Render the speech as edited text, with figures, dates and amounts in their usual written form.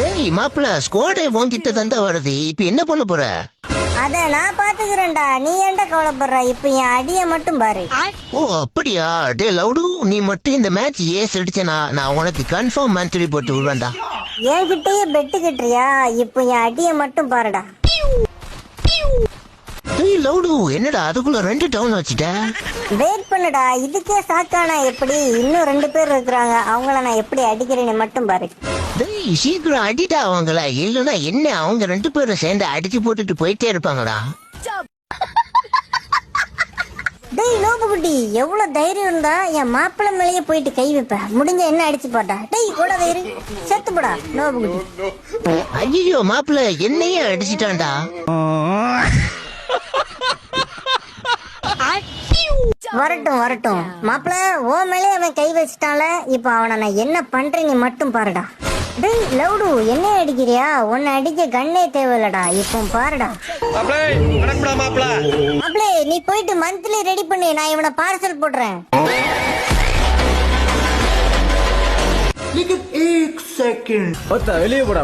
ஏய் மாப்பிள்ள ஸ்குவாடே உன்கிட்ட தந்தா வருது, இப்ப என்ன பண்ண போற? அத நான் பாத்துக்கிறேன்டா, நீ ஏன்டா கவலைப்படுற? இப்ப என் அடிய மட்டும் பாரு. ஓ அப்படியா? டே லவுடு, நீ மட்டும் இந்த மேட்ச் ஏஸ் அடிச்சனா நான் உனக்கு கன்ஃபார்ம் மந்த்லி போட்டு விடுவேன்டா. என்கிட்டயே பெட்டு கட்டுறியா? இப்ப என் அடிய மட்டும் பாருடா. டேய் லவுடு, என்னடா அதுக்குள்ள 2 டவுன் வச்சுட்ட? வெயிட் பண்ணுடா, இதுக்கே சாக்கானா எப்படி? இன்னும் 2 பேர் இருக்கிறாங்க, அவங்கள நான் எப்படி அடிக்கிறேன்னு மட்டும் பாரு. டேய் சீக்கிரம் அடிடா அவங்கள, இல்லைன்னா என்ன அவங்க 2 பேரும் சேர்ந்து அடிச்சு போட்டுட்டு போயிட்டே இருப்பாங்கடா. டேய் நோபுகுட்டி, எவ்வளவு தைரியம் இருந்தா என் மாப்பிள்ளை மேலேயே போயிட்டு கை வைப்ப? முடிஞ்ச என்ன அடிச்சு போட்டா? டேய் கூட தைரி செத்து போடா நோபுகுட்டி. ஐயோ மாப்பிள்ள என்னையே அடிச்சிட்டான்டா. வரட்டும் வரட்டும் மாப்பிள்ள, ஓ மேலே அவன் கை வச்சுட்டான்ல, இப்ப அவனை நான் என்ன பண்றேன்னு மட்டும் பாருடா. டேய் லவுடு, என்ன அடிக்கிறியா? உன்னை அடிக்க கண்ணே தேவையில்லடா, இப்போ பாருடா. மாப்பிளே நீ போயிட்டு மந்த்லி ரெடி பண்ணி, நான் இவனை பார்சல் போடுறேன். வெளியே போடா.